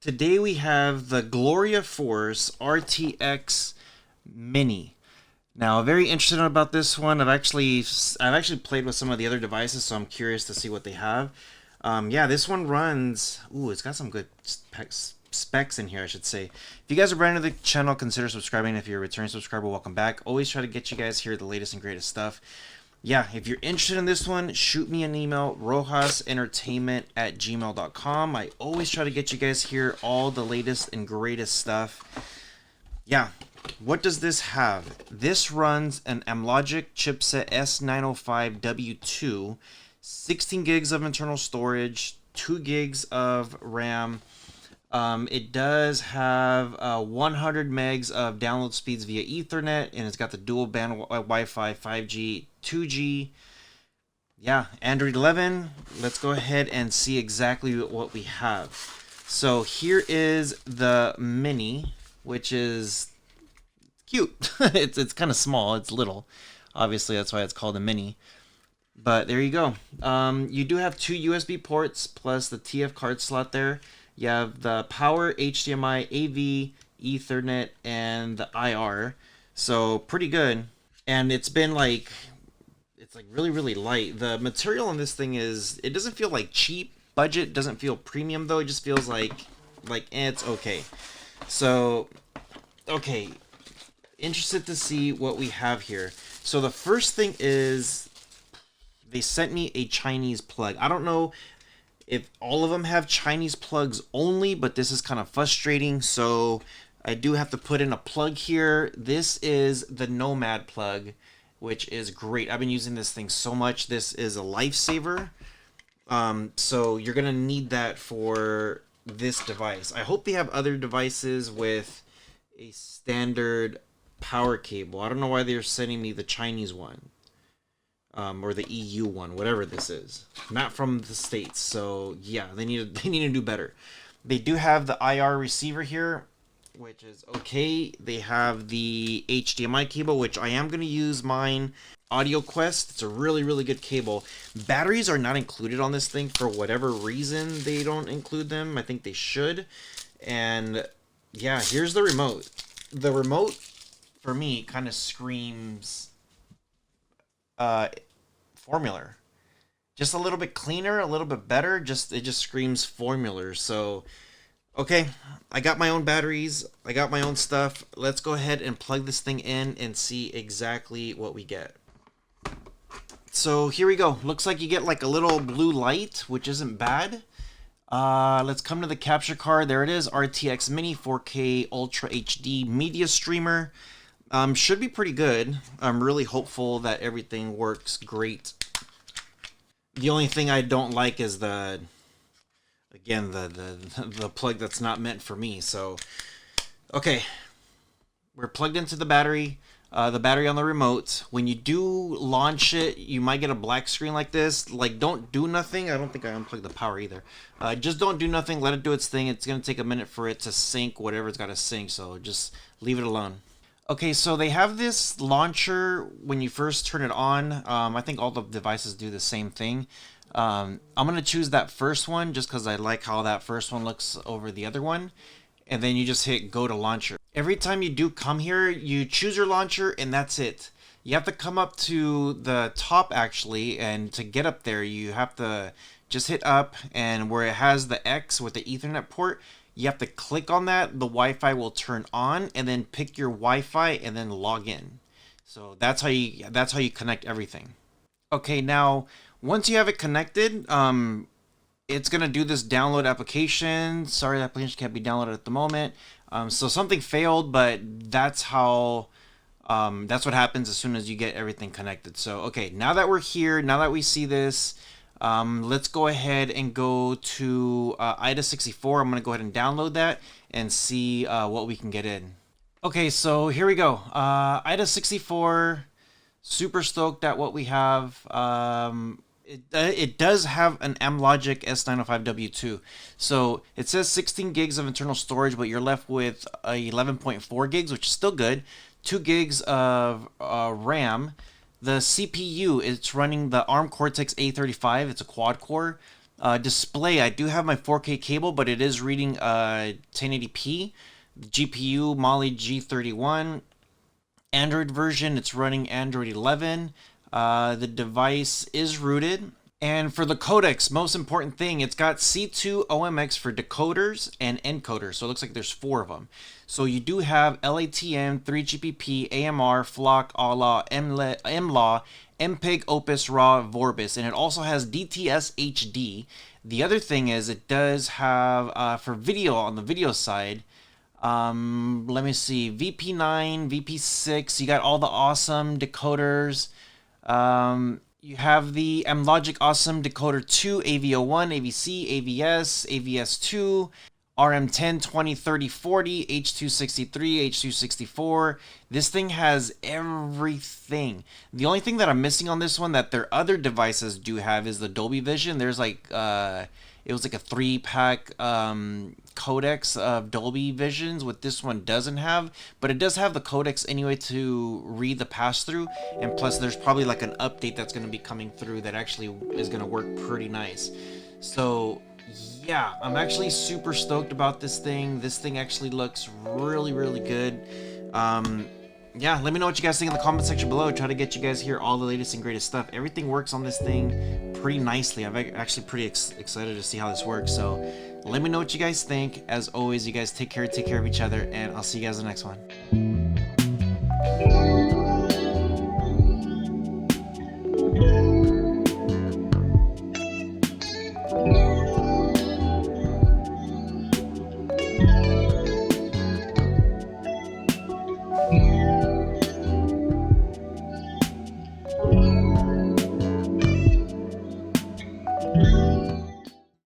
Today we have the Gloriaforce RTX Mini. Now, very interested about this one. I've actually played with some of the other devices, so I'm curious to see what they have. Yeah, this one runs. Ooh, it's got some good specs in here, I should say. If you guys are brand new to the channel, consider subscribing. If you're a returning subscriber, welcome back. Always try to get you guys here the latest and greatest stuff. Yeah, if you're interested in this one, shoot me an email, rohasentertainment@gmail.com. I always try to get you guys here all the latest and greatest stuff. Yeah, what does this have? This runs an Amlogic chipset S905W2, 16 gigs of internal storage, 2 gigs of RAM. It does have 100 megs of download speeds via Ethernet, and it's got the dual band Wi-Fi, 5G, 2G. Yeah, Android 11. Let's go ahead and see exactly what we have. So here is the Mini, which is cute. it's kind of small. It's little. Obviously, that's why it's called a Mini. But there you go. You do have 2 USB ports plus the TF card slot there. You have the power, HDMI, AV, Ethernet, and the IR. So pretty good. And it's been like, it's like really, really light. The material on this thing is, it doesn't feel like cheap. Budget doesn't feel premium though. It just feels like it's okay. So, okay. Interested to see what we have here. So the first thing is, they sent me a Chinese plug. I don't know if all of them have Chinese plugs only, but this is kind of frustrating, so I do have to put in a plug here. This is the Nomad plug, which is great. I've been using this thing so much. This is a lifesaver. So you're gonna need that for this device. I hope they have other devices with a standard power cable. I don't know why they're sending me the Chinese one. Or the EU one, whatever this is. Not from the States, so yeah, they need to do better. They do have the IR receiver here, which is okay. They have the HDMI cable, which I am going to use mine. Audio Quest, it's a really, really good cable. Batteries are not included on this thing for whatever reason they don't include them. I think they should. And yeah, here's the remote. The remote, for me, kind of screams formula. Just a little bit cleaner, a little bit better. It just screams formula. So, okay, I got my own batteries. I got my own stuff. Let's go ahead and plug this thing in and see exactly what we get. So here we go. Looks like you get like a little blue light, which isn't bad. Let's come to the capture card. There it is. RTX Mini 4K Ultra HD Media Streamer. Should be pretty good. I'm really hopeful that everything works great. The only thing I don't like is the plug that's not meant for me. So, okay, we're plugged into the battery on the remote. When you do launch it, you might get a black screen like this. Like, don't do nothing. I don't think I unplugged the power either. Just don't do nothing. Let it do its thing. It's gonna take a minute for it to sync whatever it's got to sync. So just leave it alone. Okay, so they have this launcher when you first turn it on. I think all the devices do the same thing. I'm going to choose that first one just because I like how that first one looks over the other one. And then you just hit go to launcher. Every time you do come here, you choose your launcher and that's it. You have to come up to the top actually, and to get up there, you have to just hit up, and where it has the X with the Ethernet port, you have to click on that, the Wi-Fi will turn on, and then pick your Wi-Fi and then log in. So that's how you connect everything. Okay, now once you have it connected, it's gonna do this download application. Sorry, the application can't be downloaded at the moment. So something failed, but that's how that's what happens as soon as you get everything connected. So okay, now that we're here, now that we see this, let's go ahead and go to IDA64. I'm going to go ahead and download that and see what we can get in. Okay, so here we go. IDA64, super stoked at what we have. It does have an Amlogic S905W2. So it says 16 gigs of internal storage, but you're left with 11.4 gigs, which is still good. 2 gigs of RAM. The CPU, it's running the ARM Cortex A35. It's a quad core. Display, I do have my 4K cable, but it is reading 1080p. GPU, Mali G31. Android version, it's running Android 11. The device is rooted. And for the codecs, most important thing, it's got C2 OMX for decoders and encoders. So it looks like there's 4 of them. So you do have LATM, 3GPP, AMR, FLOC, ALA, MLAW, MPEG, Opus, RAW, Vorbis. And it also has DTS HD. The other thing is it does have, for video, on the video side, let me see, VP9, VP6, you got all the awesome decoders. You have the Logic Awesome Decoder 2, AV01, AVC, AVS, AVS2, RM10, 20, 30, 40, H263, H264. This thing has everything. The only thing that I'm missing on this one that their other devices do have is the Dolby Vision. There's like, it was like a 3-pack codecs of Dolby Visions, what this one doesn't have, but it does have the codecs anyway to read the pass-through, and plus there's probably like an update that's going to be coming through that actually is going to work pretty nice. So yeah, I'm actually super stoked about this thing. This thing actually looks really, really good. Yeah, let me know what you guys think in the comment section below. Try to get you guys here all the latest and greatest stuff. Everything works on this thing pretty nicely. I'm actually pretty excited to see how this works. So let me know what you guys think. As always, you guys take care of each other, and I'll see you guys in the next one.